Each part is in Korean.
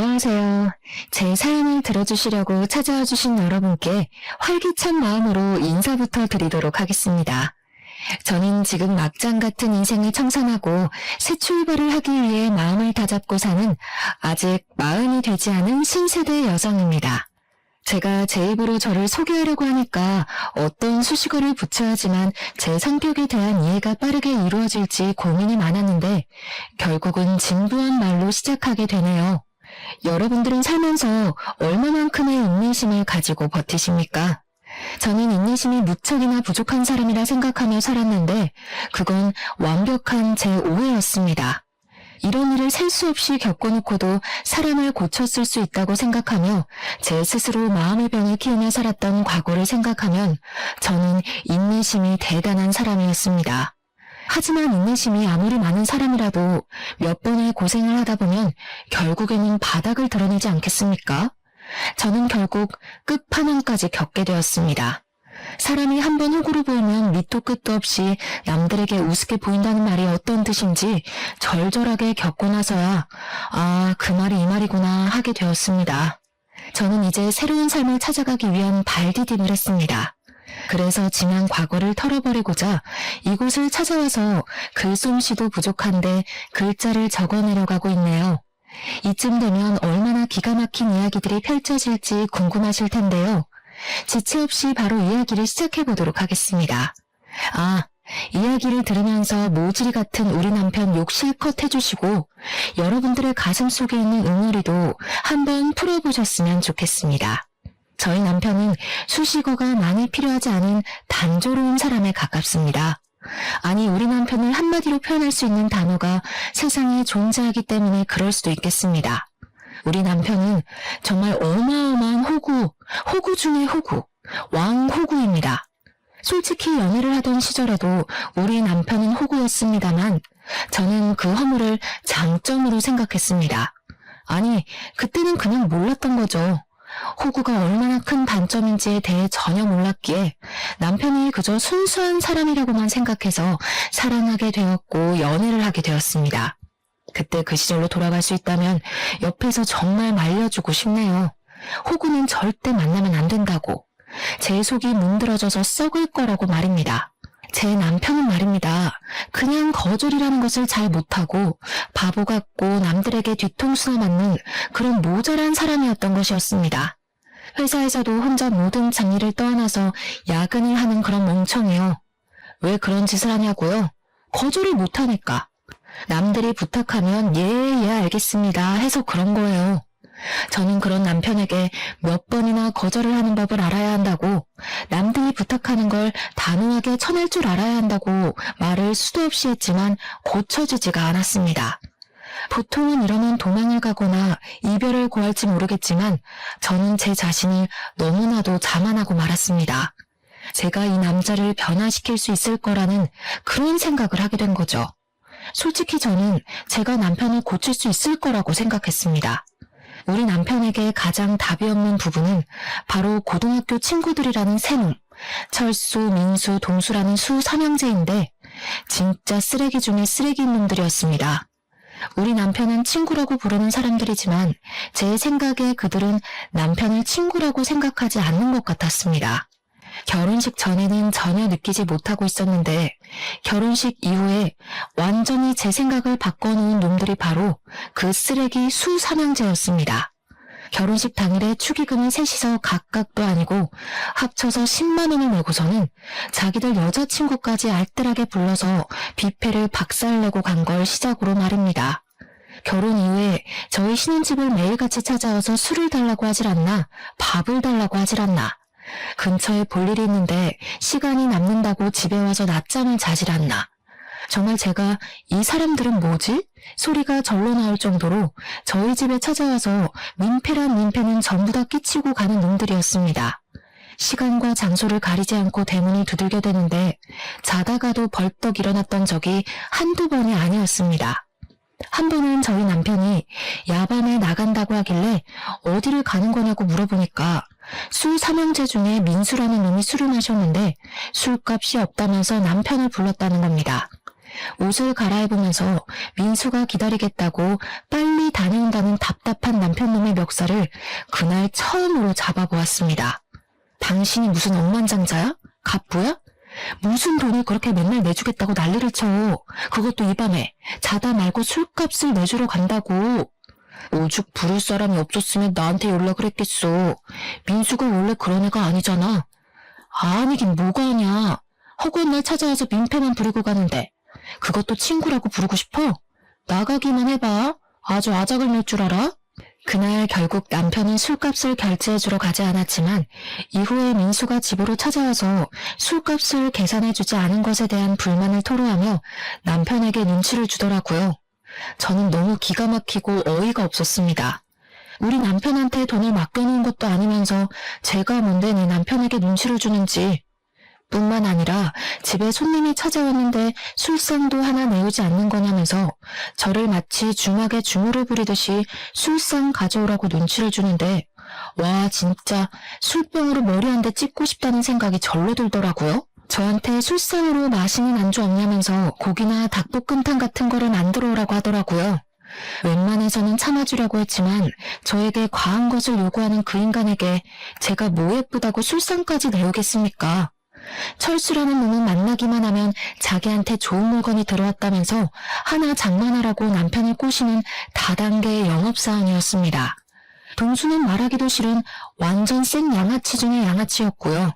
안녕하세요. 제 사연을 들어주시려고 찾아와 주신 여러분께 활기찬 마음으로 인사부터 드리도록 하겠습니다. 저는 지금 막장 같은 인생을 청산하고 새 출발을 하기 위해 마음을 다잡고 사는 아직 40이 되지 않은 신세대 여성입니다. 제가 제 입으로 저를 소개하려고 하니까 어떤 수식어를 붙여야 하지만 제 성격에 대한 이해가 빠르게 이루어질지 고민이 많았는데 결국은 진부한 말로 시작하게 되네요. 여러분들은 살면서 얼마만큼의 인내심을 가지고 버티십니까? 저는 인내심이 무척이나 부족한 사람이라 생각하며 살았는데 그건 완벽한 제 오해였습니다. 이런 일을 셀 수 없이 겪어놓고도 사람을 고쳤을 수 있다고 생각하며 제 스스로 마음의 병을 키우며 살았던 과거를 생각하면 저는 인내심이 대단한 사람이었습니다. 하지만 인내심이 아무리 많은 사람이라도 몇 번의 고생을 하다 보면 결국에는 바닥을 드러내지 않겠습니까? 저는 결국 끝판왕까지 겪게 되었습니다. 사람이 한 번 호구로 보이면 밑도 끝도 없이 남들에게 우습게 보인다는 말이 어떤 뜻인지 절절하게 겪고 나서야 그 말이 이 말이구나 하게 되었습니다. 저는 이제 새로운 삶을 찾아가기 위한 발디딤을 했습니다. 그래서 지난 과거를 털어버리고자 이곳을 찾아와서 글솜씨도 부족한데 글자를 적어내려가고 있네요. 이쯤 되면 얼마나 기가 막힌 이야기들이 펼쳐질지 궁금하실 텐데요. 지체 없이 바로 이야기를 시작해보도록 하겠습니다. 이야기를 들으면서 모질이 같은 우리 남편 욕 실컷 해주시고 여러분들의 가슴 속에 있는 응어리도 한번 풀어보셨으면 좋겠습니다. 저희 남편은 수식어가 많이 필요하지 않은 단조로운 사람에 가깝습니다. 아니, 우리 남편을 한마디로 표현할 수 있는 단어가 세상에 존재하기 때문에 그럴 수도 있겠습니다. 우리 남편은 정말 어마어마한 호구 중의 호구, 왕호구입니다. 솔직히 연애를 하던 시절에도 우리 남편은 호구였습니다만 저는 그 허물을 장점으로 생각했습니다. 아니, 그때는 그냥 몰랐던 거죠. 호구가 얼마나 큰 단점인지에 대해 전혀 몰랐기에 남편이 그저 순수한 사람이라고만 생각해서 사랑하게 되었고 연애를 하게 되었습니다. 그때 그 시절로 돌아갈 수 있다면 옆에서 정말 말려주고 싶네요. 호구는 절대 만나면 안 된다고. 제 속이 문드러져서 썩을 거라고 말입니다. 제 남편은 말입니다. 그냥 거절이라는 것을 잘 못하고 바보 같고 남들에게 뒤통수나 맞는 그런 모자란 사람이었던 것이었습니다. 회사에서도 혼자 모든 장일을 떠안아서 야근을 하는 그런 멍청이요. 왜 그런 짓을 하냐고요? 거절을 못하니까. 남들이 부탁하면 예 알겠습니다 해서 그런 거예요. 저는 그런 남편에게 몇 번이나 거절을 하는 법을 알아야 한다고, 남들이 부탁하는 걸 단호하게 쳐낼 줄 알아야 한다고 말을 수도 없이 했지만 고쳐지지가 않았습니다. 보통은 이러면 도망을 가거나 이별을 고할지 모르겠지만 저는 제 자신을 너무나도 자만하고 말았습니다. 제가 이 남자를 변화시킬 수 있을 거라는 그런 생각을 하게 된 거죠. 솔직히 저는 제가 남편을 고칠 수 있을 거라고 생각했습니다. 우리 남편에게 가장 답이 없는 부분은 바로 고등학교 친구들이라는 세 놈, 철수, 민수, 동수라는 수 3형제인데 진짜 쓰레기 중에 쓰레기인 놈들이었습니다. 우리 남편은 친구라고 부르는 사람들이지만 제 생각에 그들은 남편을 친구라고 생각하지 않는 것 같았습니다. 결혼식 전에는 전혀 느끼지 못하고 있었는데 결혼식 이후에 완전히 제 생각을 바꿔놓은 놈들이 바로 그 쓰레기 수 3형제였습니다. 결혼식 당일에 축의금을 셋이서 각각도 아니고 합쳐서 10만 원을 내고서는 자기들 여자친구까지 알뜰하게 불러서 뷔페를 박살내고 간 걸 시작으로 말입니다. 결혼 이후에 저희 신혼집을 매일같이 찾아와서 술을 달라고 하질 않나, 밥을 달라고 하질 않나, 근처에 볼 일이 있는데 시간이 남는다고 집에 와서 낮잠을 자질 않나. 정말 제가 이 사람들은 뭐지? 소리가 절로 나올 정도로 저희 집에 찾아와서 민폐란 민폐는 전부 다 끼치고 가는 놈들이었습니다. 시간과 장소를 가리지 않고 대문을 두들겨 대는데 자다가도 벌떡 일어났던 적이 한두 번이 아니었습니다. 한 번은 저희 남편이 야밤에 나간다고 하길래 어디를 가는 거냐고 물어보니까 술 3형제 중에 민수라는 놈이 술을 마셨는데 술값이 없다면서 남편을 불렀다는 겁니다. 옷을 갈아입으면서 민수가 기다리겠다고 빨리 다녀온다는 답답한 남편 남편 놈의 멱살을 그날 처음으로 잡아보았습니다. 당신이 무슨 억만장자야? 갑부야? 무슨 돈을 그렇게 맨날 내주겠다고 난리를 쳐. 그것도 이 밤에 자다 말고 술값을 내주러 간다고. 오죽 부를 사람이 없었으면 나한테 연락을 했겠어. 민수가 원래 그런 애가 아니잖아. 아니긴 뭐가 아냐. 허구한 날 찾아와서 민폐만 부리고 가는데 그것도 친구라고 부르고 싶어? 나가기만 해봐. 아주 아작을 낼 줄 알아? 그날 결국 남편은 술값을 결제해주러 가지 않았지만 이후에 민수가 집으로 찾아와서 술값을 계산해주지 않은 것에 대한 불만을 토로하며 남편에게 눈치를 주더라고요. 저는 너무 기가 막히고 어이가 없었습니다. 우리 남편한테 돈을 맡겨놓은 것도 아니면서 제가 뭔데 내 남편에게 눈치를 주는지. 뿐만 아니라 집에 손님이 찾아왔는데 술상도 하나 내오지 않는 거냐면서 저를 마치 중학에 주무를 부리듯이 술상 가져오라고 눈치를 주는데 와 진짜 술병으로 머리 한 대 찍고 싶다는 생각이 절로 들더라고요. 저한테 술상으로 마시는 안주 없냐면서 고기나 닭볶음탕 같은 거를 만들어 오라고 하더라고요. 웬만해서는 참아주려고 했지만 저에게 과한 것을 요구하는 그 인간에게 제가 뭐 예쁘다고 술상까지 내오겠습니까? 철수라는 놈은 만나기만 하면 자기한테 좋은 물건이 들어왔다면서 하나 장만하라고 남편을 꼬시는 다단계의 영업사원이었습니다. 동수는 말하기도 싫은 완전 생 양아치 중의 양아치였고요.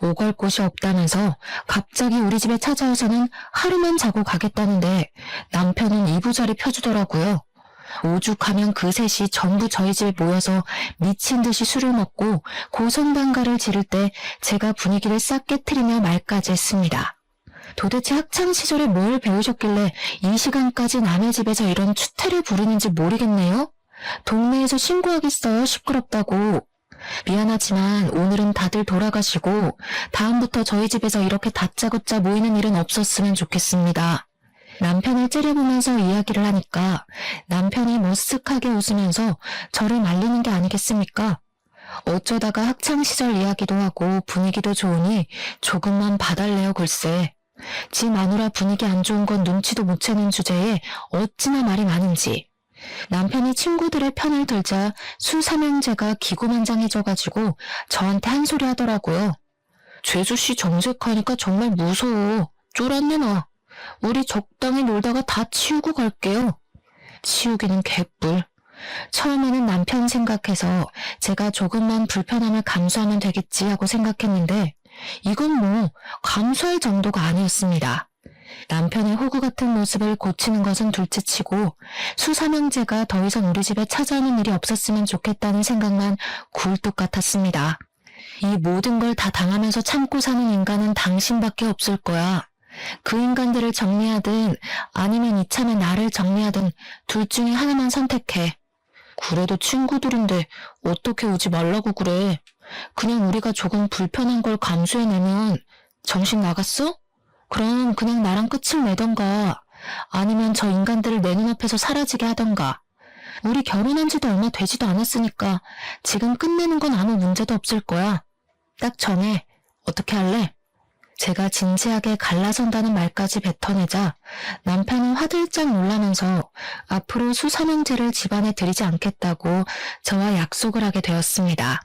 오갈 곳이 없다면서 갑자기 우리 집에 찾아와서는 하루만 자고 가겠다는데 남편은 이부자리 펴주더라고요. 오죽하면 그 셋이 전부 저희 집에 모여서 미친 듯이 술을 먹고 고성방가를 지를 때 제가 분위기를 싹 깨트리며 말까지 했습니다. 도대체 학창시절에 뭘 배우셨길래 이 시간까지 남의 집에서 이런 추태를 부르는지 모르겠네요. 동네에서 신고하겠어요. 시끄럽다고. 미안하지만 오늘은 다들 돌아가시고 다음부터 저희 집에서 이렇게 다짜고짜 모이는 일은 없었으면 좋겠습니다. 남편을 째려보면서 이야기를 하니까 남편이 머쓱하게 웃으면서 저를 말리는 게 아니겠습니까? 어쩌다가 학창시절 이야기도 하고 분위기도 좋으니 조금만 봐달래요 글쎄. 지 마누라 분위기 안 좋은 건 눈치도 못 채는 주제에 어찌나 말이 많은지. 남편이 친구들의 편을 들자 수삼형제가 기고만장해져가지고 저한테 한 소리 하더라고요. 죄수씨 정색하니까 정말 무서워. 쫄았네 나. 우리 적당히 놀다가 다 치우고 갈게요. 치우기는 개뿔. 처음에는 남편 생각해서 제가 조금만 불편함을 감수하면 되겠지 하고 생각했는데 이건 뭐 감수할 정도가 아니었습니다. 남편의 호구 같은 모습을 고치는 것은 둘째치고 수삼형제가 더 이상 우리 집에 찾아오는 일이 없었으면 좋겠다는 생각만 굴뚝 같았습니다. 이 모든 걸 다 당하면서 참고 사는 인간은 당신밖에 없을 거야. 그 인간들을 정리하든 아니면 이참에 나를 정리하든 둘 중에 하나만 선택해. 그래도 친구들인데 어떻게 오지 말라고 그래. 그냥 우리가 조금 불편한 걸 감수해내면 정신 나갔어? 그럼 그냥 나랑 끝을 내던가 아니면 저 인간들을 내 눈앞에서 사라지게 하던가. 우리 결혼한 지도 얼마 되지도 않았으니까 지금 끝내는 건 아무 문제도 없을 거야. 딱 정해. 어떻게 할래? 제가 진지하게 갈라선다는 말까지 뱉어내자 남편은 화들짝 놀라면서 앞으로 수삼형제를 집안에 들이지 않겠다고 저와 약속을 하게 되었습니다.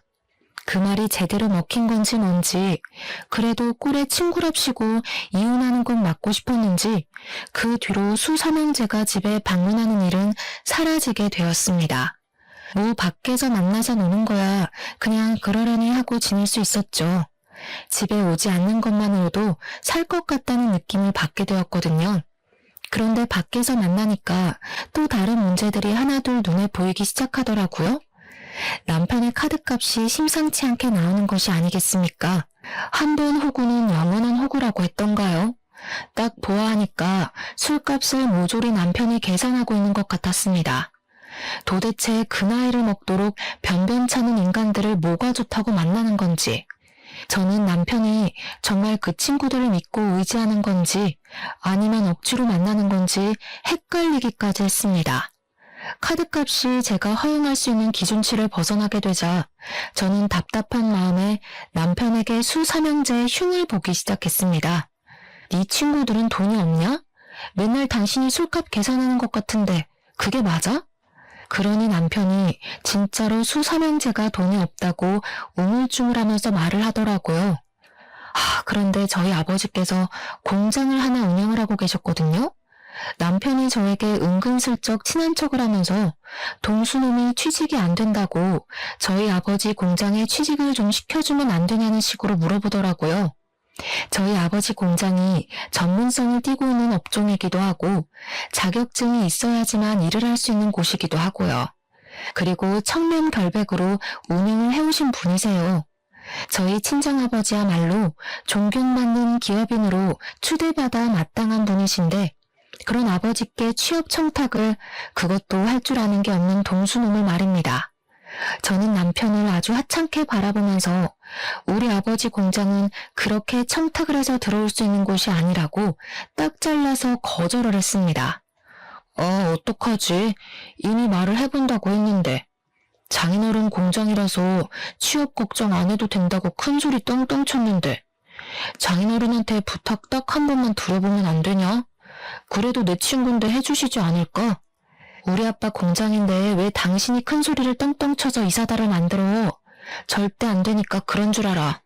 그 말이 제대로 먹힌 건지 뭔지 그래도 꼴에 친구랍시고 이혼하는 건 맞고 싶었는지 그 뒤로 수삼형제가 집에 방문하는 일은 사라지게 되었습니다. 뭐 밖에서 만나서 노는 거야 그냥 그러려니 하고 지낼 수 있었죠. 집에 오지 않는 것만으로도 살 것 같다는 느낌을 받게 되었거든요. 그런데 밖에서 만나니까 또 다른 문제들이 하나둘 눈에 보이기 시작하더라고요. 남편의 카드값이 심상치 않게 나오는 것이 아니겠습니까? 한 번 호구는 영원한 호구라고 했던가요? 딱 보아하니까 술값을 모조리 남편이 계산하고 있는 것 같았습니다. 도대체 그 나이를 먹도록 변변찮은 인간들을 뭐가 좋다고 만나는 건지, 저는 남편이 정말 그 친구들을 믿고 의지하는 건지 아니면 억지로 만나는 건지 헷갈리기까지 했습니다. 카드값이 제가 허용할 수 있는 기준치를 벗어나게 되자 저는 답답한 마음에 남편에게 수삼형제의 흉을 보기 시작했습니다. 네 친구들은 돈이 없냐? 맨날 당신이 술값 계산하는 것 같은데 그게 맞아? 그러니 남편이 진짜로 수삼형제가 돈이 없다고 우물쭈물하면서 말을 하더라고요. 그런데 저희 아버지께서 공장을 하나 운영을 하고 계셨거든요. 남편이 저에게 은근슬쩍 친한 척을 하면서 동수놈이 취직이 안 된다고 저희 아버지 공장에 취직을 좀 시켜주면 안 되냐는 식으로 물어보더라고요. 저희 아버지 공장이 전문성을 띠고 있는 업종이기도 하고 자격증이 있어야지만 일을 할 수 있는 곳이기도 하고요. 그리고 청명결백으로 운영을 해오신 분이세요. 저희 친정아버지야말로 존경받는 기업인으로 추대받아 마땅한 분이신데 그런 아버지께 취업 청탁을 그것도 할 줄 아는 게 없는 동수놈을 말입니다. 저는 남편을 아주 하찮게 바라보면서 우리 아버지 공장은 그렇게 청탁을 해서 들어올 수 있는 곳이 아니라고 딱 잘라서 거절을 했습니다. 어떡하지? 이미 말을 해본다고 했는데. 장인어른 공장이라서 취업 걱정 안 해도 된다고 큰소리 떵떵 쳤는데. 장인어른한테 부탁 딱 한 번만 들어보면 안 되냐? 그래도 내 친구인데 해주시지 않을까? 우리 아빠 공장인데 왜 당신이 큰 소리를 떵떵 쳐서 이사다를 만들어? 절대 안 되니까 그런 줄 알아.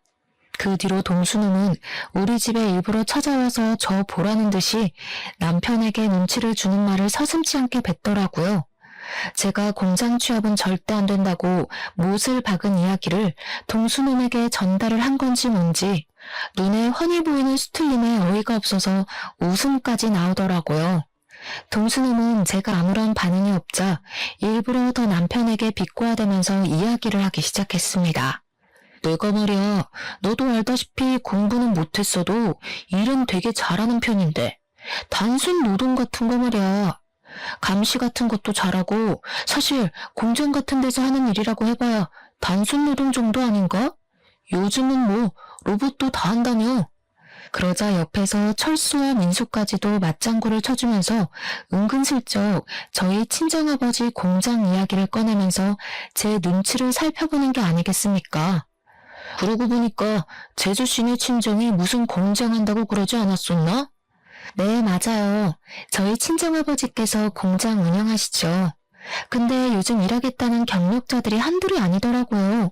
그 뒤로 동수놈은 우리 집에 일부러 찾아와서 저 보라는 듯이 남편에게 눈치를 주는 말을 서슴지 않게 뱉더라고요. 제가 공장 취업은 절대 안 된다고 못을 박은 이야기를 동수놈에게 전달을 한 건지 뭔지 눈에 훤히 보이는 수틀림에 어이가 없어서 웃음까지 나오더라고요. 동수놈은 제가 아무런 반응이 없자 일부러 더 남편에게 비꼬아대면서 이야기를 하기 시작했습니다. 내가 말이야, 너도 알다시피 공부는 못했어도 일은 되게 잘하는 편인데 단순 노동 같은 거 말이야. 감시 같은 것도 잘하고 사실 공장 같은 데서 하는 일이라고 해봐야 단순 노동 정도 아닌가? 요즘은 뭐 로봇도 다 한다며. 그러자 옆에서 철수와 민수까지도 맞장구를 쳐주면서 은근슬쩍 저희 친정아버지 공장 이야기를 꺼내면서 제 눈치를 살펴보는 게 아니겠습니까? 그러고 보니까 제주시내 친정이 무슨 공장 한다고 그러지 않았었나? 네, 맞아요. 저희 친정아버지께서 공장 운영하시죠. 근데 요즘 일하겠다는 경력자들이 한둘이 아니더라고요.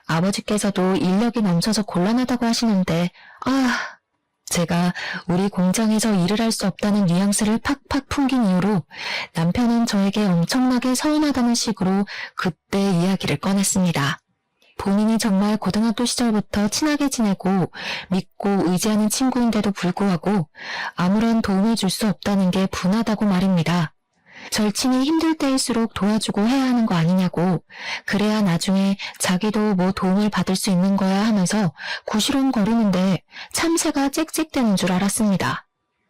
아버지께서도 인력이 넘쳐서 곤란하다고 하시는데, 제가 우리 공장에서 일을 할 수 없다는 뉘앙스를 팍팍 풍긴 이후로 남편은 저에게 엄청나게 서운하다는 식으로 그때 이야기를 꺼냈습니다. 본인이 정말 고등학교 시절부터 친하게 지내고 믿고 의지하는 친구인데도 불구하고 아무런 도움을 줄 수 없다는 게 분하다고 말입니다. 절친이 힘들 때일수록 도와주고 해야 하는 거 아니냐고, 그래야 나중에 자기도 뭐 도움을 받을 수 있는 거야 하면서 구시론거리는데 참새가 짹짹대는 줄 알았습니다.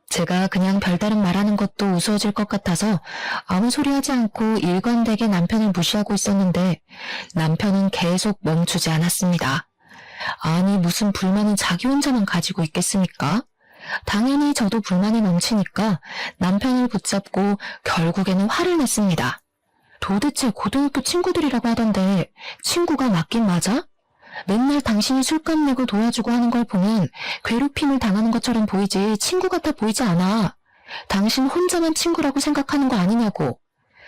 제가 그냥 별다른 말하는 것도 우스워질 것 같아서 아무 소리 하지 않고 일관되게 남편을 무시하고 있었는데 남편은 계속 멈추지 않았습니다. 아니, 무슨 불만은 자기 혼자만 가지고 있겠습니까? 당연히 저도 불만이 넘치니까 남편을 붙잡고 결국에는 화를 냈습니다. 도대체 고등학교 친구들이라고 하던데 친구가 맞긴 맞아? 맨날 당신이 술값 내고 도와주고 하는 걸 보면 괴롭힘을 당하는 것처럼 보이지 친구 같아 보이지 않아. 당신 혼자만 친구라고 생각하는 거 아니냐고.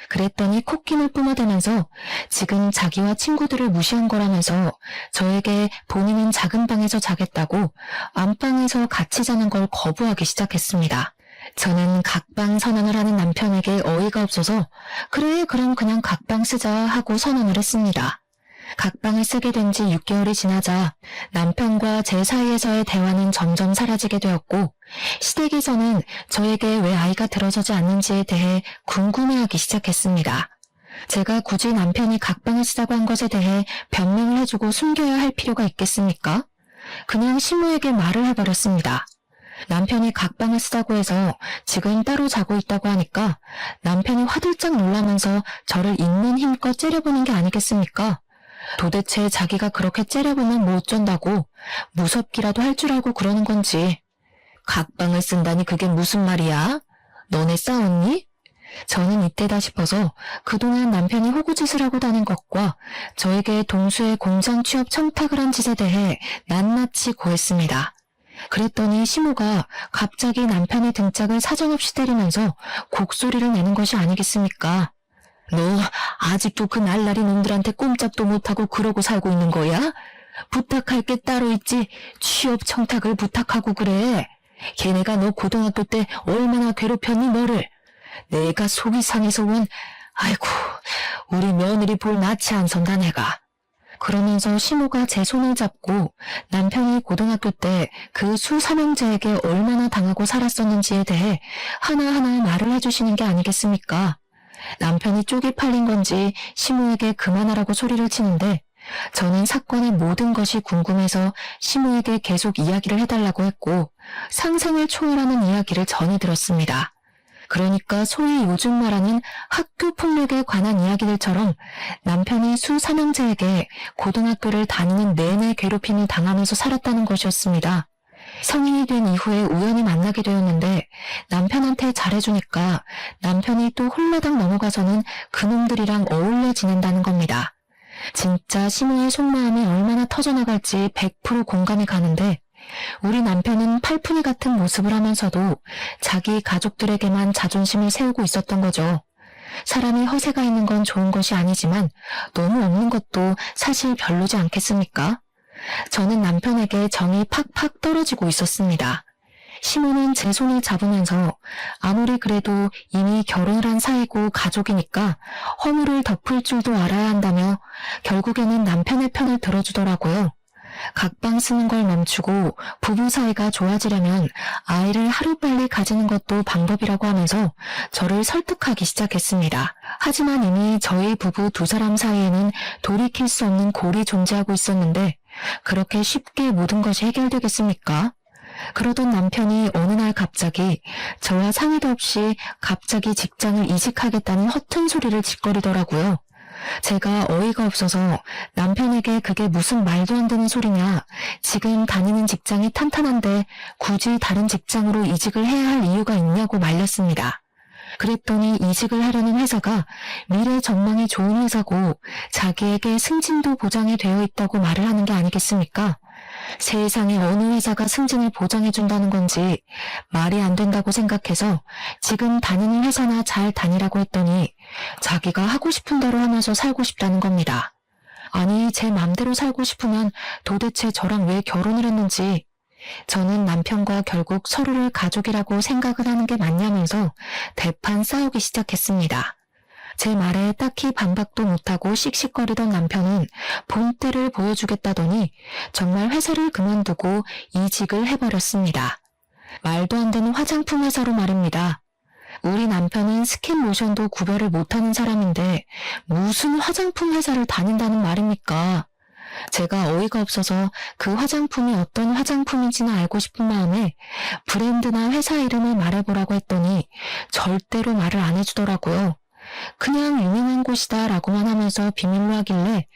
그랬더니 콧김을 뿜어대면서 지금 자기와 친구들을 무시한 거라면서 저에게 본인은 작은 방에서 자겠다고 안방에서 같이 자는 걸 거부하기 시작했습니다. 저는 각방 선언을 하는 남편에게 어이가 없어서 그래, 그럼 그냥 각방 쓰자 하고 선언을 했습니다. 각방을 쓰게 된 지 6개월이 지나자 남편과 제 사이에서의 대화는 점점 사라지게 되었고 시댁에서는 저에게 왜 아이가 들어서지 않는지에 대해 궁금해하기 시작했습니다. 제가 굳이 남편이 각방을 쓰자고 한 것에 대해 변명을 해주고 숨겨야 할 필요가 있겠습니까? 그냥 시모에게 말을 해버렸습니다. 남편이 각방을 쓰자고 해서 지금 따로 자고 있다고 하니까 남편이 화들짝 놀라면서 저를 있는 힘껏 째려보는 게 아니겠습니까? 도대체 자기가 그렇게 째려보면 뭐 어쩐다고 무섭기라도 할 줄 알고 그러는 건지. 각방을 쓴다니 그게 무슨 말이야? 너네 싸웠니? 저는 이때다 싶어서 그동안 남편이 호구짓을 하고 다닌 것과 저에게 동수의 공장 취업 청탁을 한 짓에 대해 낱낱이 고했습니다. 그랬더니 시모가 갑자기 남편의 등짝을 사정없이 때리면서 곡소리를 내는 것이 아니겠습니까? 너 아직도 그 날라리 놈들한테 꼼짝도 못하고 그러고 살고 있는 거야? 부탁할 게 따로 있지 취업 청탁을 부탁하고 그래. 걔네가 너 고등학교 때 얼마나 괴롭혔니 너를. 내가 속이 상해서 아이고 우리 며느리 볼 낯이 안 선다 내가. 그러면서 시모가 제 손을 잡고 남편이 고등학교 때 그 수삼형제에게 얼마나 당하고 살았었는지에 대해 하나하나 말을 해주시는 게 아니겠습니까? 남편이 쪽이 팔린 건지 시모에게 그만하라고 소리를 치는데 저는 사건의 모든 것이 궁금해서 시모에게 계속 이야기를 해달라고 했고 상상을 초월하는 이야기를 전해 들었습니다. 그러니까 소위 요즘 말하는 학교 폭력에 관한 이야기들처럼 남편이 수삼형제에게 고등학교를 다니는 내내 괴롭힘을 당하면서 살았다는 것이었습니다. 성인이 된 이후에 우연히 만나게 되었는데 남편한테 잘해주니까 남편이 또 홀라당 넘어가서는 그놈들이랑 어울려 지낸다는 겁니다. 진짜 시모의 속마음이 얼마나 터져나갈지 100% 공감이 가는데 우리 남편은 팔푼이 같은 모습을 하면서도 자기 가족들에게만 자존심을 세우고 있었던 거죠. 사람이 허세가 있는 건 좋은 것이 아니지만 너무 없는 것도 사실 별로지 않겠습니까? 저는 남편에게 정이 팍팍 떨어지고 있었습니다. 시모는 제 손을 잡으면서 아무리 그래도 이미 결혼을 한 사이고 가족이니까 허물을 덮을 줄도 알아야 한다며 결국에는 남편의 편을 들어주더라고요. 각방 쓰는 걸 멈추고 부부 사이가 좋아지려면 아이를 하루빨리 가지는 것도 방법이라고 하면서 저를 설득하기 시작했습니다. 하지만 이미 저희 부부 두 사람 사이에는 돌이킬 수 없는 골이 존재하고 있었는데 그렇게 쉽게 모든 것이 해결되겠습니까? 그러던 남편이 어느 날 갑자기 저와 상의도 없이 갑자기 직장을 이직하겠다는 허튼 소리를 짓거리더라고요. 제가 어이가 없어서 남편에게 그게 무슨 말도 안 되는 소리냐, 지금 다니는 직장이 탄탄한데 굳이 다른 직장으로 이직을 해야 할 이유가 있냐고 말렸습니다. 그랬더니 이직을 하려는 회사가 미래 전망이 좋은 회사고 자기에게 승진도 보장이 되어 있다고 말을 하는 게 아니겠습니까? 세상에 어느 회사가 승진을 보장해준다는 건지 말이 안 된다고 생각해서 지금 다니는 회사나 잘 다니라고 했더니 자기가 하고 싶은 대로 하면서 살고 싶다는 겁니다. 아니, 제 맘대로 살고 싶으면 도대체 저랑 왜 결혼을 했는지, 저는 남편과 결국 서로를 가족이라고 생각을 하는 게 맞냐면서 대판 싸우기 시작했습니다. 제 말에 딱히 반박도 못하고 씩씩거리던 남편은 본때를 보여주겠다더니 정말 회사를 그만두고 이직을 해버렸습니다. 말도 안 되는 화장품 회사로 말입니다. 우리 남편은 스킨 로션도 구별을 못하는 사람인데 무슨 화장품 회사를 다닌다는 말입니까? 제가 어이가 없어서 그 화장품이 어떤 화장품인지는 알고 싶은 마음에 브랜드나 회사 이름을 말해보라고 했더니 절대로 말을 안 해주더라고요. 그냥 유명한 곳이다 라고만 하면서 비밀로 하길래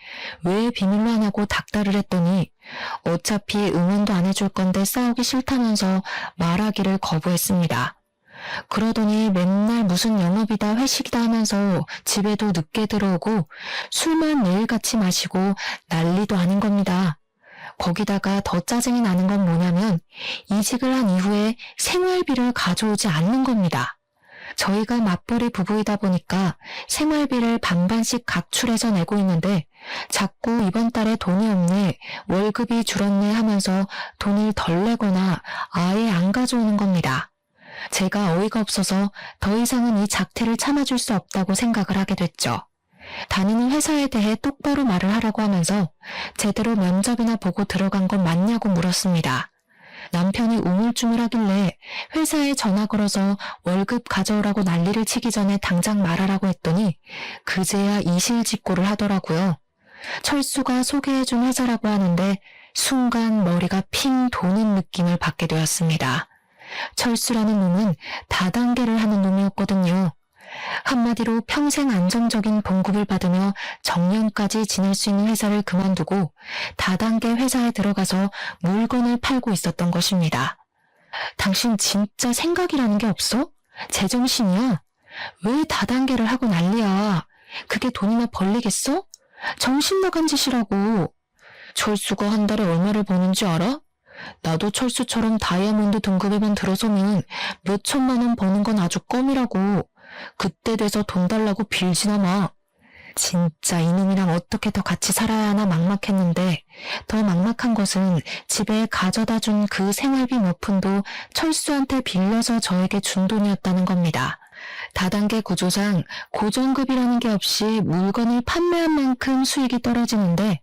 왜 비밀로 하냐고 닥달을 했더니 어차피 응원도 안 해줄 건데 싸우기 싫다면서 말하기를 거부했습니다. 그러더니 맨날 무슨 영업이다 회식이다 하면서 집에도 늦게 들어오고 술만 매일같이 마시고 난리도 아닌 겁니다. 거기다가 더 짜증이 나는 건 뭐냐면 이직을 한 이후에 생활비를 가져오지 않는 겁니다. 저희가 맞벌이 부부이다 보니까 생활비를 반반씩 각출해서 내고 있는데 자꾸 이번 달에 돈이 없네, 월급이 줄었네 하면서 돈을 덜 내거나 아예 안 가져오는 겁니다. 제가 어이가 없어서 더 이상은 이 작태를 참아줄 수 없다고 생각을 하게 됐죠. 다니는 회사에 대해 똑바로 말을 하라고 하면서 제대로 면접이나 보고 들어간 건 맞냐고 물었습니다. 남편이 우물쭈물하길래 회사에 전화 걸어서 월급 가져오라고 난리를 치기 전에 당장 말하라고 했더니 그제야 이실직고를 하더라고요. 철수가 소개해준 회사라고 하는데 순간 머리가 핑 도는 느낌을 받게 되었습니다. 철수라는 놈은 다단계를 하는 놈이었거든요. 한마디로 평생 안정적인 봉급을 받으며 정년까지 지낼 수 있는 회사를 그만두고 다단계 회사에 들어가서 물건을 팔고 있었던 것입니다. 당신 진짜 생각이라는 게 없어? 제정신이야? 왜 다단계를 하고 난리야? 그게 돈이나 벌리겠어? 정신 나간 짓이라고. 철수가 한 달에 얼마를 버는지 알아? 나도 철수처럼 다이아몬드 등급에만 들어서면 몇 천만 원 버는 건 아주 껌이라고. 그때 돼서 돈 달라고 빌지나 마. 진짜 이놈이랑 어떻게 더 같이 살아야 하나 막막했는데 더 막막한 것은 집에 가져다 준 그 생활비 몇 푼도 철수한테 빌려서 저에게 준 돈이었다는 겁니다. 다단계 구조상 고정급이라는 게 없이 물건을 판매한 만큼 수익이 떨어지는데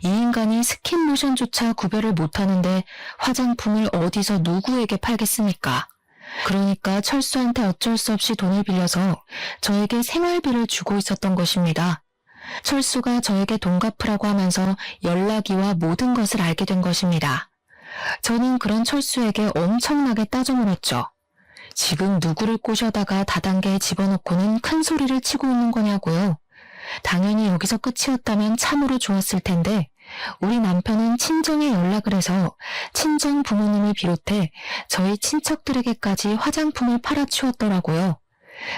이 인간이 스킨모션조차 구별을 못하는데 화장품을 어디서 누구에게 팔겠습니까? 그러니까 철수한테 어쩔 수 없이 돈을 빌려서 저에게 생활비를 주고 있었던 것입니다. 철수가 저에게 돈 갚으라고 하면서 연락이와 모든 것을 알게 된 것입니다. 저는 그런 철수에게 엄청나게 따져 물었죠. 지금 누구를 꼬셔다가 다단계에 집어넣고는 큰 소리를 치고 있는 거냐고요. 당연히 여기서 끝이었다면 참으로 좋았을 텐데 우리 남편은 친정에 연락을 해서 친정 부모님을 비롯해 저희 친척들에게까지 화장품을 팔아치웠더라고요.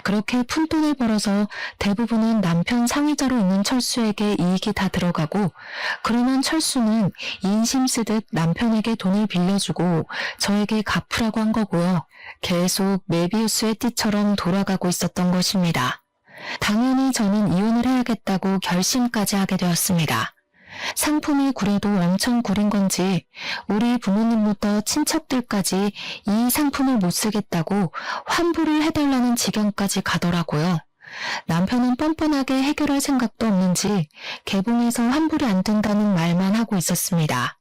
그렇게 푼돈을 벌어서 대부분은 남편 상의자로 있는 철수에게 이익이 다 들어가고 그러면 철수는 인심 쓰듯 남편에게 돈을 빌려주고 저에게 갚으라고 한 거고요. 계속 메비우스의 띠처럼 돌아가고 있었던 것입니다. 당연히 저는 이혼을 해야겠다고 결심까지 하게 되었습니다. 상품이 구려도 엄청 구린 건지 우리 부모님부터 친척들까지 이 상품을 못 쓰겠다고 환불을 해달라는 지경까지 가더라고요. 남편은 뻔뻔하게 해결할 생각도 없는지 개봉해서 환불이 안 된다는 말만 하고 있었습니다.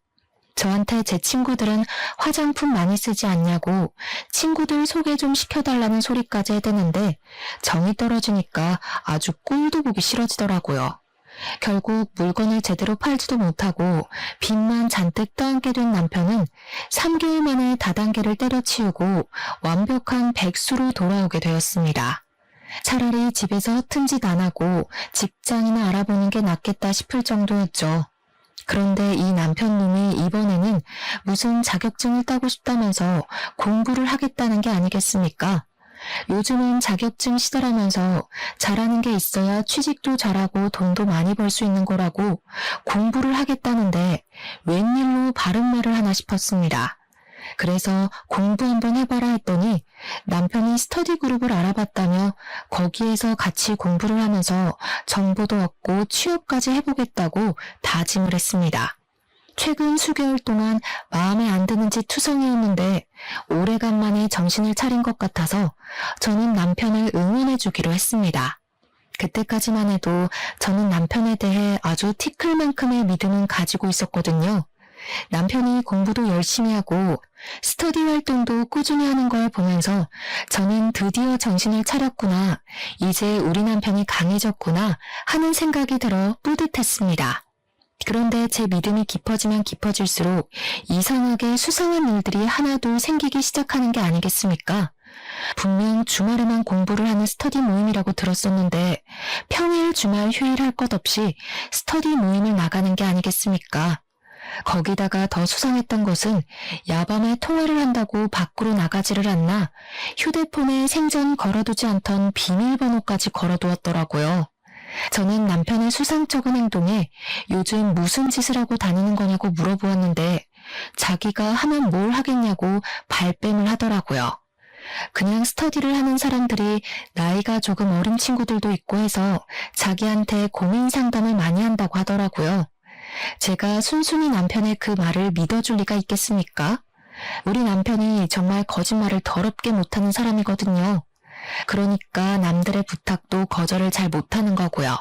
저한테 제 친구들은 화장품 많이 쓰지 않냐고 친구들 소개 좀 시켜달라는 소리까지 해대는데 정이 떨어지니까 아주 꼴도 보기 싫어지더라고요. 결국 물건을 제대로 팔지도 못하고 빚만 잔뜩 떠안게 된 남편은 3개월 만에 다단계를 때려치우고 완벽한 백수로 돌아오게 되었습니다. 차라리 집에서 허튼 짓 안 하고 직장이나 알아보는 게 낫겠다 싶을 정도였죠. 그런데 이 남편놈이 이번에는 무슨 자격증을 따고 싶다면서 공부를 하겠다는 게 아니겠습니까? 요즘은 자격증 시대라면서 잘하는 게 있어야 취직도 잘하고 돈도 많이 벌 수 있는 거라고 공부를 하겠다는데 웬일로 바른 말을 하나 싶었습니다. 그래서 공부 한번 해봐라 했더니 남편이 스터디 그룹을 알아봤다며 거기에서 같이 공부를 하면서 정보도 얻고 취업까지 해보겠다고 다짐을 했습니다. 최근 수개월 동안 마음에 안 드는지 투성이었는데 오래간만에 정신을 차린 것 같아서 저는 남편을 응원해주기로 했습니다. 그때까지만 해도 저는 남편에 대해 아주 티클만큼의 믿음은 가지고 있었거든요. 남편이 공부도 열심히 하고 스터디 활동도 꾸준히 하는 걸 보면서 저는 드디어 정신을 차렸구나, 이제 우리 남편이 강해졌구나 하는 생각이 들어 뿌듯했습니다. 그런데 제 믿음이 깊어지면 깊어질수록 이상하게 수상한 일들이 하나둘 생기기 시작하는 게 아니겠습니까? 분명 주말에만 공부를 하는 스터디 모임이라고 들었었는데 평일 주말 휴일 할 것 없이 스터디 모임을 나가는 게 아니겠습니까? 거기다가 더 수상했던 것은 야밤에 통화를 한다고 밖으로 나가지를 않나 휴대폰에 생전 걸어두지 않던 비밀번호까지 걸어두었더라고요. 저는 남편의 수상쩍은 행동에 요즘 무슨 짓을 하고 다니는 거냐고 물어보았는데 자기가 하면 뭘 하겠냐고 발뺌을 하더라고요. 그냥 스터디를 하는 사람들이 나이가 조금 어린 친구들도 있고 해서 자기한테 고민 상담을 많이 한다고 하더라고요. 제가 순순히 남편의 그 말을 믿어줄 리가 있겠습니까? 우리 남편이 정말 거짓말을 더럽게 못하는 사람이거든요. 그러니까 남들의 부탁도 거절을 잘 못하는 거고요.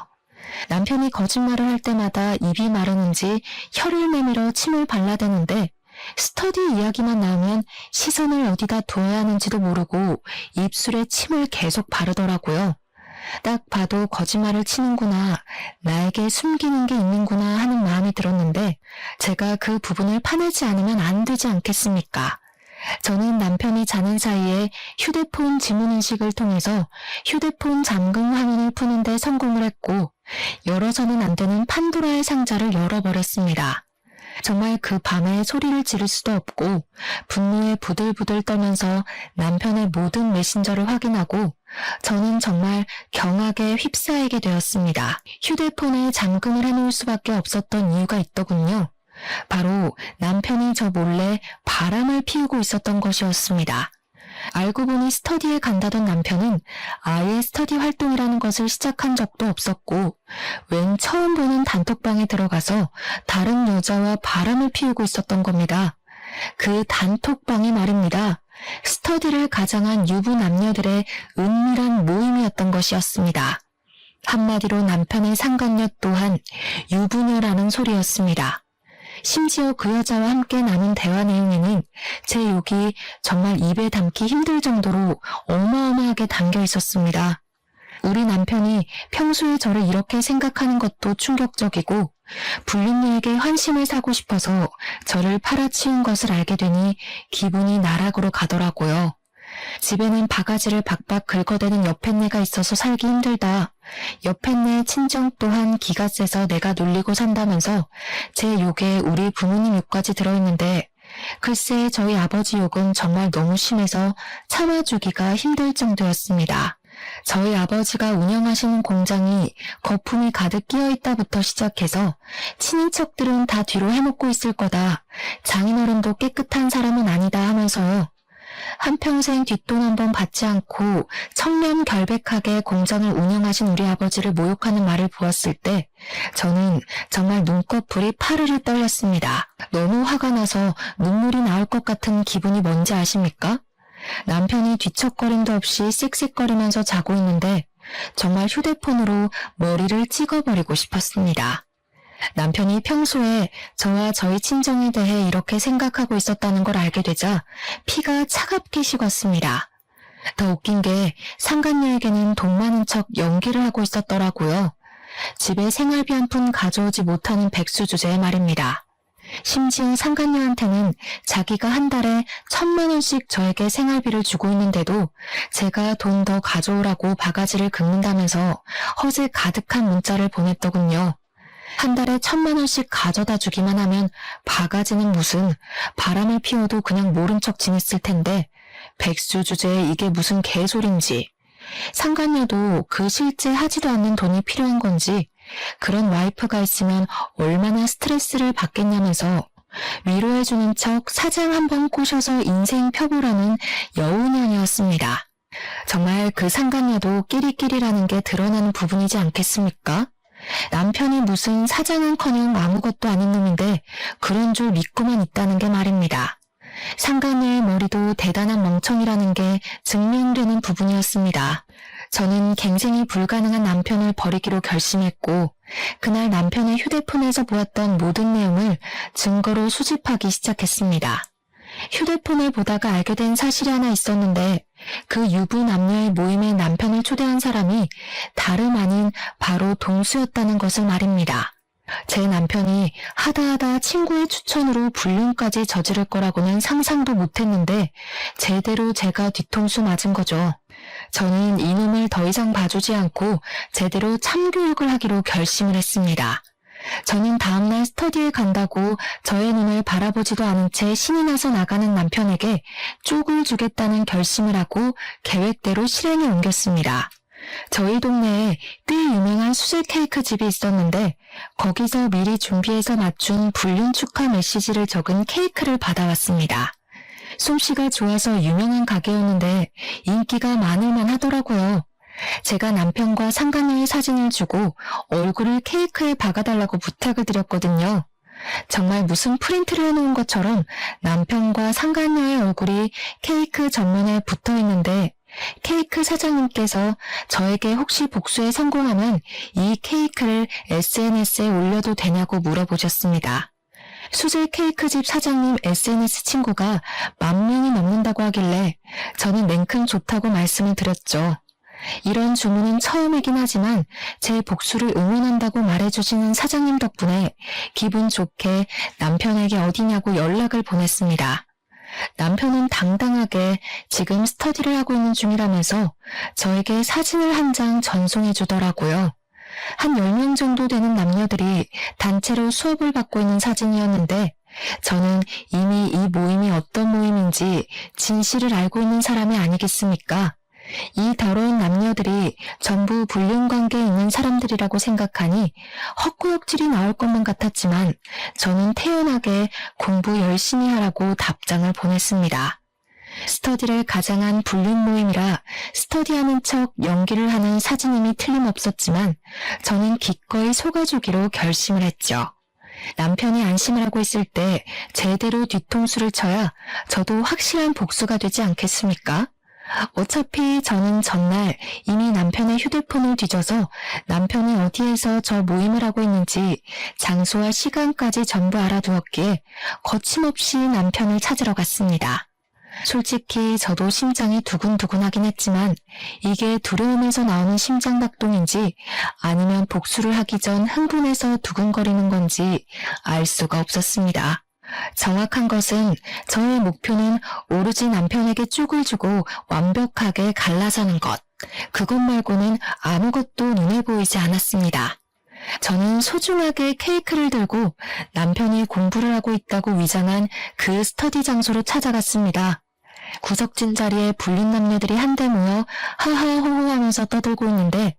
남편이 거짓말을 할 때마다 입이 마르는지 혀를 내밀어 침을 발라대는데 스터디 이야기만 나오면 시선을 어디다 둬야 하는지도 모르고 입술에 침을 계속 바르더라고요. 딱 봐도 거짓말을 치는구나, 나에게 숨기는 게 있는구나 하는 마음이 들었는데 제가 그 부분을 파내지 않으면 안 되지 않겠습니까? 저는 남편이 자는 사이에 휴대폰 지문인식을 통해서 휴대폰 잠금 화면을 푸는 데 성공을 했고 열어서는 안 되는 판도라의 상자를 열어버렸습니다. 정말 그 밤에 소리를 지를 수도 없고 분노에 부들부들 떨면서 남편의 모든 메신저를 확인하고 저는 정말 경악에 휩싸이게 되었습니다. 휴대폰에 잠금을 해놓을 수밖에 없었던 이유가 있더군요. 바로 남편이 저 몰래 바람을 피우고 있었던 것이었습니다. 알고 보니 스터디에 간다던 남편은 아예 스터디 활동이라는 것을 시작한 적도 없었고, 웬 처음 보는 단톡방에 들어가서 다른 여자와 바람을 피우고 있었던 겁니다. 그 단톡방이 말입니다. 스터디를 가장한 유부 남녀들의 은밀한 모임이었던 것이었습니다. 한마디로 남편의 상간녀 또한 유부녀라는 소리였습니다. 심지어 그 여자와 함께 나눈 대화 내용에는 제 욕이 정말 입에 담기 힘들 정도로 어마어마하게 담겨 있었습니다. 우리 남편이 평소에 저를 이렇게 생각하는 것도 충격적이고, 불륜녀에게 환심을 사고 싶어서 저를 팔아치운 것을 알게 되니 기분이 나락으로 가더라고요. 집에는 바가지를 박박 긁어대는 여편네가 있어서 살기 힘들다. 여편네 친정 또한 기가 세서 내가 놀리고 산다면서 제 욕에 우리 부모님 욕까지 들어있는데, 글쎄 저희 아버지 욕은 정말 너무 심해서 참아주기가 힘들 정도였습니다. 저희 아버지가 운영하시는 공장이 거품이 가득 끼어있다부터 시작해서 친인척들은 다 뒤로 해먹고 있을 거다. 장인어른도 깨끗한 사람은 아니다 하면서요. 한평생 뒷돈 한 번 받지 않고 청렴결백하게 공장을 운영하신 우리 아버지를 모욕하는 말을 보았을 때 저는 정말 눈꺼풀이 파르르 떨렸습니다. 너무 화가 나서 눈물이 나올 것 같은 기분이 뭔지 아십니까? 남편이 뒤척거림도 없이 씩씩거리면서 자고 있는데 정말 휴대폰으로 머리를 찍어버리고 싶었습니다. 남편이 평소에 저와 저희 친정에 대해 이렇게 생각하고 있었다는 걸 알게 되자 피가 차갑게 식었습니다. 더 웃긴 게 상간녀에게는 돈 많은 척 연기를 하고 있었더라고요. 집에 생활비 한 푼 가져오지 못하는 백수 주제에 말입니다. 심지어 상간녀한테는 자기가 한 달에 1,000만 원씩 저에게 생활비를 주고 있는데도 제가 돈 더 가져오라고 바가지를 긁는다면서 허세 가득한 문자를 보냈더군요. 한 달에 1,000만 원씩 가져다 주기만 하면 바가지는 무슨, 바람을 피워도 그냥 모른 척 지냈을 텐데 백수 주제에 이게 무슨 개소린지. 상간녀도 그 실제 하지도 않는 돈이 필요한 건지 그런 와이프가 있으면 얼마나 스트레스를 받겠냐면서 위로해주는 척 사장 한번 꼬셔서 인생 펴보라는 여우년이었습니다. 정말 그 상간녀도 끼리끼리라는 게 드러나는 부분이지 않겠습니까? 남편이 무슨 사장은커녕 아무것도 아닌 놈인데 그런 줄 믿고만 있다는 게 말입니다. 상간녀의 머리도 대단한 멍청이라는 게 증명되는 부분이었습니다. 저는 갱생이 불가능한 남편을 버리기로 결심했고 그날 남편의 휴대폰에서 보았던 모든 내용을 증거로 수집하기 시작했습니다. 휴대폰을 보다가 알게 된 사실이 하나 있었는데 그 유부 남녀의 모임에 남편을 초대한 사람이 다름 아닌 바로 동수였다는 것을 말입니다. 제 남편이 하다하다 친구의 추천으로 불륜까지 저지를 거라고는 상상도 못했는데 제대로 제가 뒤통수 맞은 거죠. 저는 이놈을 더 이상 봐주지 않고 제대로 참교육을 하기로 결심을 했습니다. 저는 다음날 스터디에 간다고 저의 눈을 바라보지도 않은 채 신이 나서 나가는 남편에게 쪽을 주겠다는 결심을 하고 계획대로 실행에 옮겼습니다. 저희 동네에 꽤 유명한 수제 케이크 집이 있었는데 거기서 미리 준비해서 맞춘 불륜 축하 메시지를 적은 케이크를 받아왔습니다. 솜씨가 좋아서 유명한 가게였는데 인기가 많을만 하더라고요. 제가 남편과 상간녀의 사진을 주고 얼굴을 케이크에 박아달라고 부탁을 드렸거든요. 정말 무슨 프린트를 해놓은 것처럼 남편과 상간녀의 얼굴이 케이크 전면에 붙어있는데 케이크 사장님께서 저에게 혹시 복수에 성공하면 이 케이크를 SNS에 올려도 되냐고 물어보셨습니다. 수제 케이크집 사장님 SNS 친구가 10,000명이 넘는다고 하길래 저는 냉큼 좋다고 말씀을 드렸죠. 이런 주문은 처음이긴 하지만 제 복수를 응원한다고 말해주시는 사장님 덕분에 기분 좋게 남편에게 어디냐고 연락을 보냈습니다. 남편은 당당하게 지금 스터디를 하고 있는 중이라면서 저에게 사진을 한 장 전송해 주더라고요. 한 10명 정도 되는 남녀들이 단체로 수업을 받고 있는 사진이었는데 저는 이미 이 모임이 어떤 모임인지 진실을 알고 있는 사람이 아니겠습니까? 이 더러운 남녀들이 전부 불륜관계에 있는 사람들이라고 생각하니 헛구역질이 나올 것만 같았지만 저는 태연하게 공부 열심히 하라고 답장을 보냈습니다. 스터디를 가장한 불륜 모임이라 스터디하는 척 연기를 하는 사진임이 틀림없었지만 저는 기꺼이 속아주기로 결심을 했죠. 남편이 안심을 하고 있을 때 제대로 뒤통수를 쳐야 저도 확실한 복수가 되지 않겠습니까? 어차피 저는 전날 이미 남편의 휴대폰을 뒤져서 남편이 어디에서 저 모임을 하고 있는지 장소와 시간까지 전부 알아두었기에 거침없이 남편을 찾으러 갔습니다. 솔직히 저도 심장이 두근두근하긴 했지만 이게 두려움에서 나오는 심장박동인지 아니면 복수를 하기 전 흥분해서 두근거리는 건지 알 수가 없었습니다. 정확한 것은 저의 목표는 오로지 남편에게 쪽을 주고 완벽하게 갈라서는 것. 그것 말고는 아무것도 눈에 보이지 않았습니다. 저는 소중하게 케이크를 들고 남편이 공부를 하고 있다고 위장한 그 스터디 장소로 찾아갔습니다. 구석진 자리에 불륜 남녀들이 한데 모여 하하호호 하면서 떠들고 있는데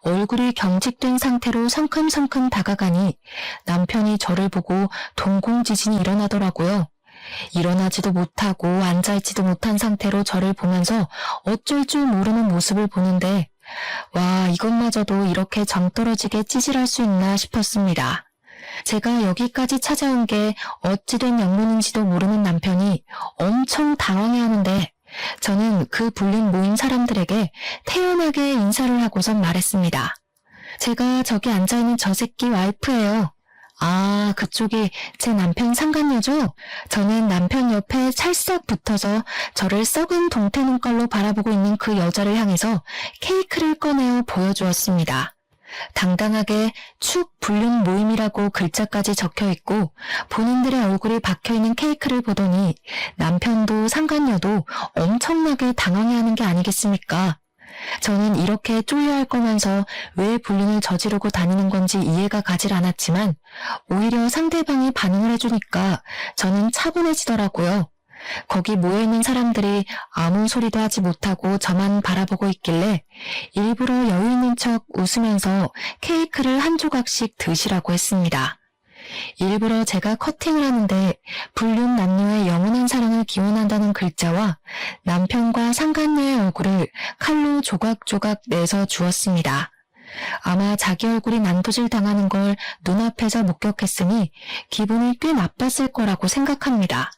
얼굴이 경직된 상태로 성큼성큼 다가가니 남편이 저를 보고 동공지진이 일어나더라고요. 일어나지도 못하고 앉아있지도 못한 상태로 저를 보면서 어쩔 줄 모르는 모습을 보는데 와, 이것마저도 이렇게 정떨어지게 찌질할 수 있나 싶었습니다. 제가 여기까지 찾아온 게 어찌된 영문인지도 모르는 남편이 엄청 당황해하는데 저는 그 불린 모임 사람들에게 태연하게 인사를 하고선 말했습니다. 제가 저기 앉아있는 저 새끼 와이프예요. 아, 그쪽이 제 남편 상간녀죠? 저는 남편 옆에 찰싹 붙어서 저를 썩은 동태 눈깔로 바라보고 있는 그 여자를 향해서 케이크를 꺼내어 보여주었습니다. 당당하게 축 불륜 모임이라고 글자까지 적혀있고 본인들의 얼굴이 박혀있는 케이크를 보더니 남편도 상간녀도 엄청나게 당황해하는 게 아니겠습니까? 저는 이렇게 쫄려할 거면서 왜 불륜을 저지르고 다니는 건지 이해가 가질 않았지만 오히려 상대방이 반응을 해주니까 저는 차분해지더라고요. 거기 모여있는 사람들이 아무 소리도 하지 못하고 저만 바라보고 있길래 일부러 여유 있는 척 웃으면서 케이크를 한 조각씩 드시라고 했습니다. 일부러 제가 커팅을 하는데 불륜 남녀의 영원한 사랑을 기원한다는 글자와 남편과 상간녀의 얼굴을 칼로 조각조각 내서 주었습니다. 아마 자기 얼굴이 난도질 당하는 걸 눈앞에서 목격했으니 기분이 꽤 나빴을 거라고 생각합니다.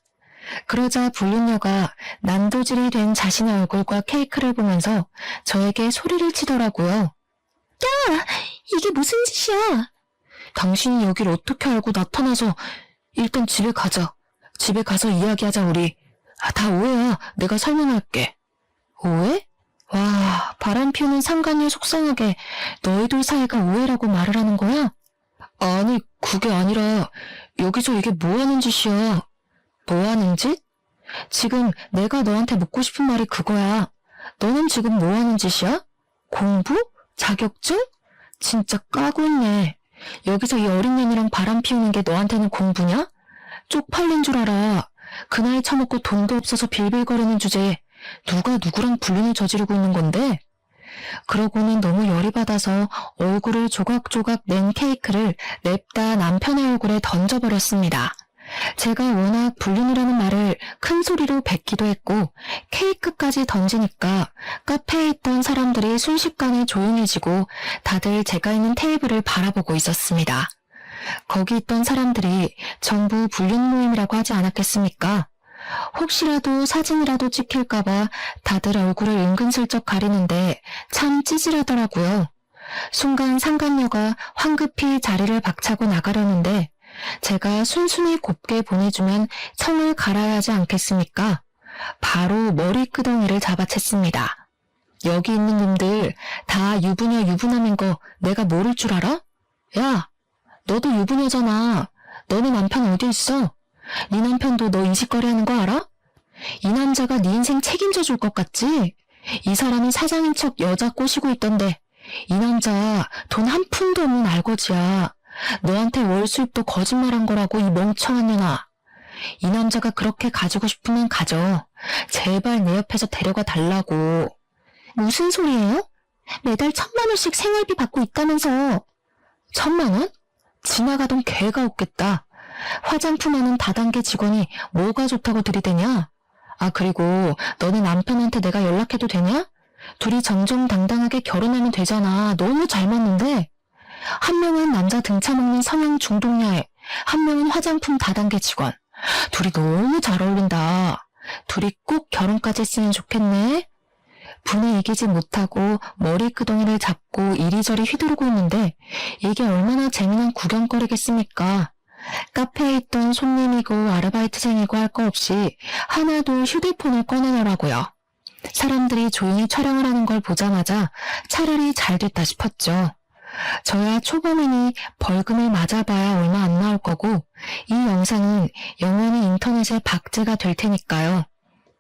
그러자 불륜녀가 난도질이 된 자신의 얼굴과 케이크를 보면서 저에게 소리를 치더라고요. 야! 이게 무슨 짓이야? 당신이 여길 어떻게 알고 나타나서 일단 집에 가자. 집에 가서 이야기하자 우리. 다 오해야. 내가 설명할게. 오해? 와, 바람 피우는 상간녀 속상하게 너희들 사이가 오해라고 말을 하는 거야? 아니, 그게 아니라 여기서 이게 뭐 하는 짓이야? 뭐 하는 짓? 지금 내가 너한테 묻고 싶은 말이 그거야. 너는 지금 뭐 하는 짓이야? 공부? 자격증? 진짜 까고 있네. 여기서 이 어린 년이랑 바람 피우는 게 너한테는 공부냐? 쪽팔린 줄 알아. 그 나이 처먹고 돈도 없어서 빌빌거리는 주제에 누가 누구랑 불륜을 저지르고 있는 건데? 그러고는 너무 열이 받아서 얼굴을 조각조각 낸 케이크를 냅다 남편의 얼굴에 던져버렸습니다. 제가 워낙 불륜이라는 말을 큰 소리로 뱉기도 했고 케이크까지 던지니까 카페에 있던 사람들이 순식간에 조용해지고 다들 제가 있는 테이블을 바라보고 있었습니다. 거기 있던 사람들이 전부 불륜 모임이라고 하지 않았겠습니까? 혹시라도 사진이라도 찍힐까봐 다들 얼굴을 은근슬쩍 가리는데 참 찌질하더라고요. 순간 상간녀가 황급히 자리를 박차고 나가려는데 제가 순순히 곱게 보내주면 성을 갈아야 하지 않겠습니까? 바로 머리끄덩이를 잡아챘습니다. 여기 있는 놈들 다 유부녀 유부남인 거 내가 모를 줄 알아? 야, 너도 유부녀잖아. 너네 남편 어디 있어? 네 남편도 너 이 짓거리 하는 거 알아? 이 남자가 네 인생 책임져 줄 것 같지? 이 사람이 사장인 척 여자 꼬시고 있던데 이 남자 돈 한 푼도 없는 알거지야. 너한테 월 수입도 거짓말한 거라고 이 멍청한 년아. 이 남자가 그렇게 가지고 싶으면 가져. 제발 내 옆에서 데려가 달라고. 무슨 소리예요? 매달 1,000만 원씩 생활비 받고 있다면서. 1,000만 원? 지나가던 개가 없겠다. 화장품 하는 다단계 직원이 뭐가 좋다고 들이대냐? 그리고 너네 남편한테 내가 연락해도 되냐? 둘이 정정당당하게 결혼하면 되잖아. 너무 잘 맞는데? 한 명은 남자 등쳐먹는 성형 중독녀애, 한 명은 화장품 다단계 직원. 둘이 너무 잘 어울린다. 둘이 꼭 결혼까지 했으면 좋겠네. 분에 이기지 못하고 머리끄덩이를 잡고 이리저리 휘두르고 있는데 이게 얼마나 재미난 구경거리겠습니까? 카페에 있던 손님이고 아르바이트생이고 할 거 없이 하나도 휴대폰을 꺼내더라고요. 사람들이 조용히 촬영을 하는 걸 보자마자 차라리 잘 됐다 싶었죠. 저야 초범이니 벌금을 맞아봐야 얼마 안 나올 거고 이 영상은 영원히 인터넷에 박제가 될 테니까요.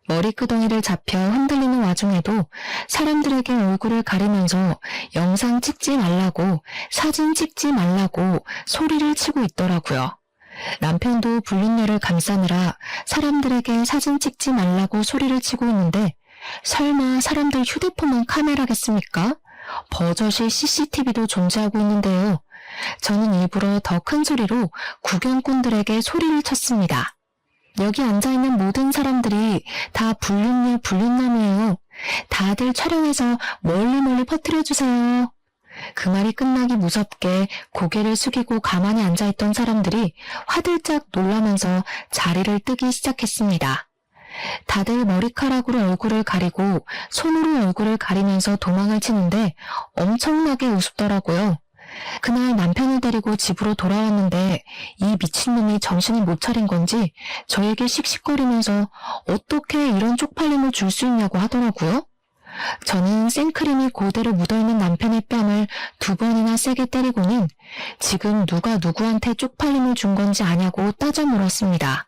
머리끄덩이를 잡혀 흔들리는 와중에도 사람들에게 얼굴을 가리면서 영상 찍지 말라고, 사진 찍지 말라고 소리를 치고 있더라고요. 남편도 불륜녀를 감싸느라 사람들에게 사진 찍지 말라고 소리를 치고 있는데 설마 사람들 휴대폰만 카메라겠습니까? 버젓이 CCTV도 존재하고 있는데요. 저는 일부러 더 큰 소리로 구경꾼들에게 소리를 쳤습니다. 여기 앉아있는 모든 사람들이 다 불륜녀, 불륜남이에요. 다들 촬영해서 멀리 퍼뜨려주세요. 그 말이 끝나기 무섭게 고개를 숙이고 가만히 앉아있던 사람들이 화들짝 놀라면서 자리를 뜨기 시작했습니다. 다들 머리카락으로 얼굴을 가리고 손으로 얼굴을 가리면서 도망을 치는데 엄청나게 우습더라고요. 그날 남편을 데리고 집으로 돌아왔는데 이 미친놈이 정신을 못 차린 건지 저에게 씩씩거리면서 어떻게 이런 쪽팔림을 줄 수 있냐고 하더라고요. 저는 생크림이 그대로 묻어있는 남편의 뺨을 2번이나 세게 때리고는 지금 누가 누구한테 쪽팔림을 준 건지 아냐고 따져 물었습니다.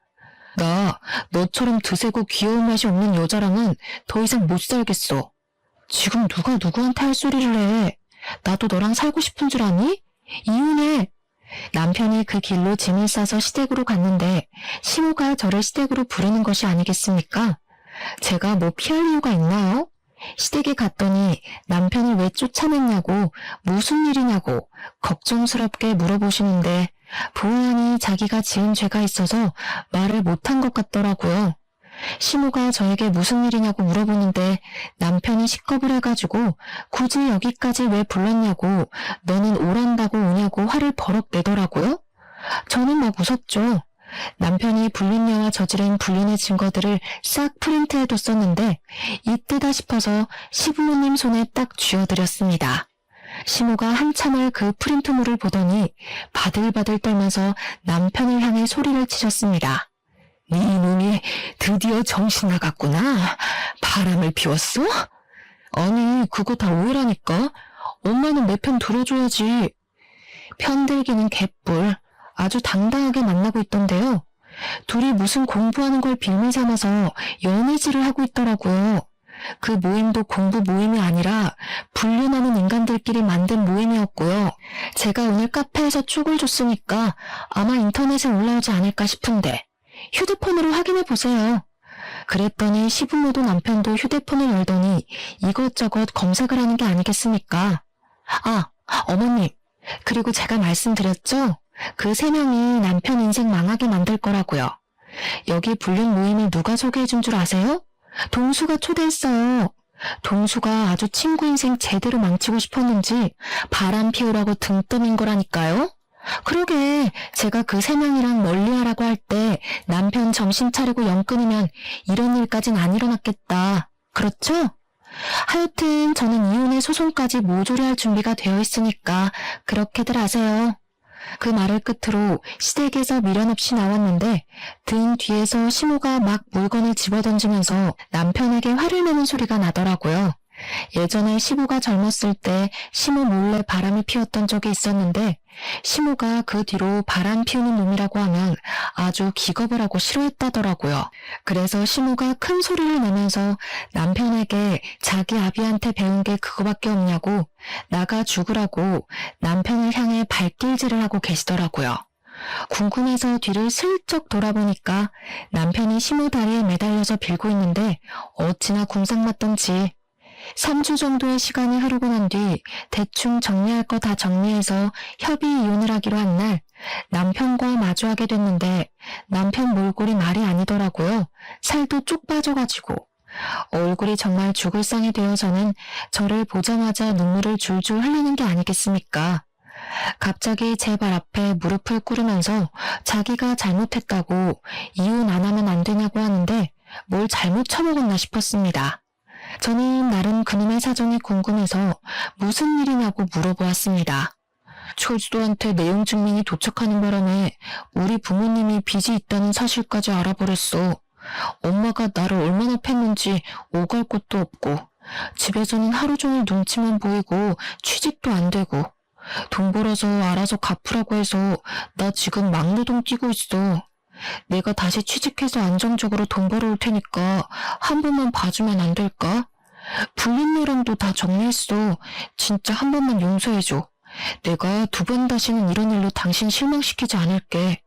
나 너처럼 드세고 귀여운 맛이 없는 여자랑은 더 이상 못 살겠어. 지금 누가 누구한테 할 소리를 해. 나도 너랑 살고 싶은 줄 아니? 이혼해. 남편이 그 길로 짐을 싸서 시댁으로 갔는데 시모가 저를 시댁으로 부르는 것이 아니겠습니까? 제가 뭐 피할 이유가 있나요? 시댁에 갔더니 남편을 왜 쫓아냈냐고, 무슨 일이냐고 걱정스럽게 물어보시는데 보아하니 자기가 지은 죄가 있어서 말을 못한 것 같더라고요. 시모가 저에게 무슨 일이냐고 물어보는데 남편이 식겁을 해가지고 굳이 여기까지 왜 불렀냐고, 너는 오란다고 오냐고 화를 버럭 내더라고요. 저는 막 웃었죠. 남편이 불륜녀와 저지른 불륜의 증거들을 싹 프린트해뒀었는데 이때다 싶어서 시부모님 손에 딱 쥐어드렸습니다. 시모가 한참을 그 프린트물을 보더니 바들바들 떨면서 남편을 향해 소리를 치셨습니다. 네 놈이 드디어 정신 나갔구나. 바람을 피웠어? 아니, 그거 다 오해라니까. 엄마는 내 편 들어줘야지. 편들기는 개뿔. 아주 당당하게 만나고 있던데요. 둘이 무슨 공부하는 걸 빌미 삼아서 연애질을 하고 있더라고요. 그 모임도 공부 모임이 아니라 불륜하는 인간들끼리 만든 모임이었고요. 제가 오늘 카페에서 쪽을 줬으니까 아마 인터넷에 올라오지 않을까 싶은데 휴대폰으로 확인해 보세요. 그랬더니 시부모도 남편도 휴대폰을 열더니 이것저것 검색을 하는 게 아니겠습니까? 어머님, 그리고 제가 말씀드렸죠? 그 3명이 남편 인생 망하게 만들 거라고요. 여기 불륜 모임을 누가 소개해준 줄 아세요? 동수가 초대했어요. 동수가 아주 친구 인생 제대로 망치고 싶었는지 바람 피우라고 등 떠민 거라니까요. 그러게, 제가 그 3명이랑 멀리하라고 할 때 남편 정신 차리고 영 끊으면 이런 일까진 안 일어났겠다. 그렇죠? 하여튼 저는 이혼의 소송까지 모조리 할 준비가 되어 있으니까 그렇게들 하세요. 그 말을 끝으로 시댁에서 미련 없이 나왔는데 등 뒤에서 시모가 막 물건을 집어던지면서 남편에게 화를 내는 소리가 나더라고요. 예전에 시부가 젊었을 때 시모 몰래 바람을 피웠던 적이 있었는데 시모가 그 뒤로 바람 피우는 놈이라고 하면 아주 기겁을 하고 싫어했다더라고요. 그래서 시모가 큰 소리를 내면서 남편에게 자기 아비한테 배운 게 그거밖에 없냐고 나가 죽으라고 남편을 향해 발길질을 하고 계시더라고요. 궁금해서 뒤를 슬쩍 돌아보니까 남편이 시모 다리에 매달려서 빌고 있는데 어찌나 궁상맞던지 3주 정도의 시간이 흐르고 난 뒤 대충 정리할 거 다 정리해서 협의 이혼을 하기로 한 날 남편과 마주하게 됐는데 남편 몰골이 말이 아니더라고요. 살도 쪽 빠져가지고. 얼굴이 정말 죽을 상이 되어서는 저를 보자마자 눈물을 줄줄 흘리는 게 아니겠습니까? 갑자기 제 발 앞에 무릎을 꿇으면서 자기가 잘못했다고 이혼 안 하면 안 되냐고 하는데 뭘 잘못 처먹었나 싶었습니다. 저는 나름 그놈의 사정이 궁금해서 무슨 일이냐고 물어보았습니다. 철수한테 내용 증명이 도착하는 바람에 우리 부모님이 빚이 있다는 사실까지 알아버렸어. 엄마가 나를 얼마나 팼는지 오갈 곳도 없고 집에서는 하루 종일 눈치만 보이고 취직도 안 되고 돈 벌어서 알아서 갚으라고 해서 나 지금 막노동 뛰고 있어. 내가 다시 취직해서 안정적으로 돈 벌어올 테니까 한 번만 봐주면 안 될까? 불린 내랑도 다 정리했어. 진짜 한 번만 용서해줘. 내가 2번 다시는 이런 일로 당신 실망시키지 않을게.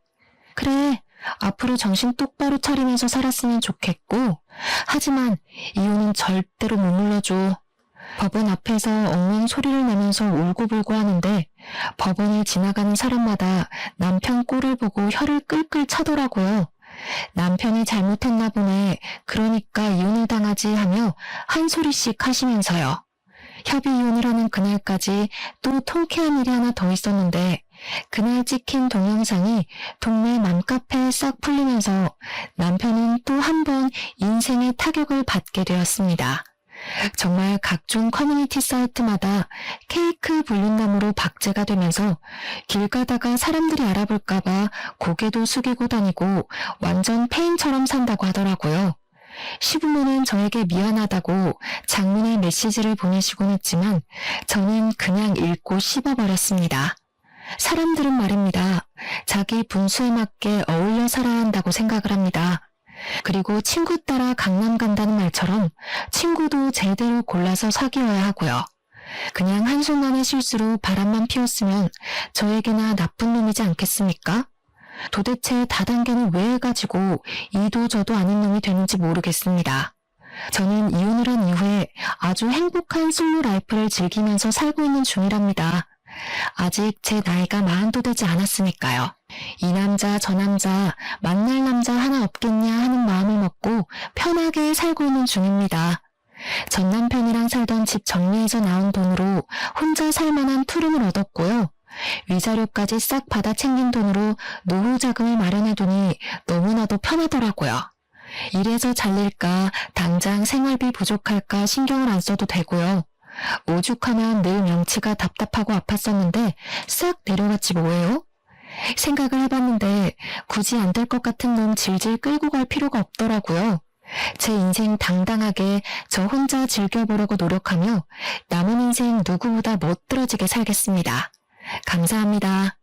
그래, 앞으로 정신 똑바로 차리면서 살았으면 좋겠고, 하지만 이혼은 절대로 못 물러줘. 법원 앞에서 엉엉 소리를 내면서 울고불고 하는데 법원을 지나가는 사람마다 남편 꼴을 보고 혀를 끌끌 차더라고요. 남편이 잘못했나 보네. 그러니까 이혼을 당하지 하며 한 소리씩 하시면서요. 협의 이혼을 하는 그날까지 또 통쾌한 일이 하나 더 있었는데 그날 찍힌 동영상이 동네 맘카페에 싹 풀리면서 남편은 또 한 번 인생의 타격을 받게 되었습니다. 정말 각종 커뮤니티 사이트마다 케이크 불륜남으로 박제가 되면서 길 가다가 사람들이 알아볼까봐 고개도 숙이고 다니고 완전 페인처럼 산다고 하더라고요. 시부모는 저에게 미안하다고 장문의 메시지를 보내시곤 했지만 저는 그냥 읽고 씹어버렸습니다. 사람들은 말입니다. 자기 분수에 맞게 어울려 살아야 한다고 생각을 합니다. 그리고 친구 따라 강남 간다는 말처럼 친구도 제대로 골라서 사귀어야 하고요. 그냥 한순간의 실수로 바람만 피웠으면 저에게나 나쁜 놈이지 않겠습니까? 도대체 다단계는 왜 해가지고 이도 저도 아닌 놈이 되는지 모르겠습니다. 저는 이혼을 한 이후에 아주 행복한 솔로 라이프를 즐기면서 살고 있는 중이랍니다. 아직 제 나이가 40도 되지 않았으니까요. 이 남자 저 남자 만날 남자 하나 없겠냐 하는 마음을 먹고 편하게 살고 있는 중입니다. 전 남편이랑 살던 집 정리해서 나온 돈으로 혼자 살만한 투룸을 얻었고요. 위자료까지 싹 받아 챙긴 돈으로 노후 자금을 마련해두니 너무나도 편하더라고요. 이래서 잘릴까 당장 생활비 부족할까 신경을 안 써도 되고요. 오죽하면 늘 명치가 답답하고 아팠었는데 싹 내려갔지 뭐예요? 생각을 해봤는데 굳이 안 될 것 같은 놈 질질 끌고 갈 필요가 없더라고요. 제 인생 당당하게 저 혼자 즐겨보려고 노력하며 남은 인생 누구보다 멋들어지게 살겠습니다. 감사합니다.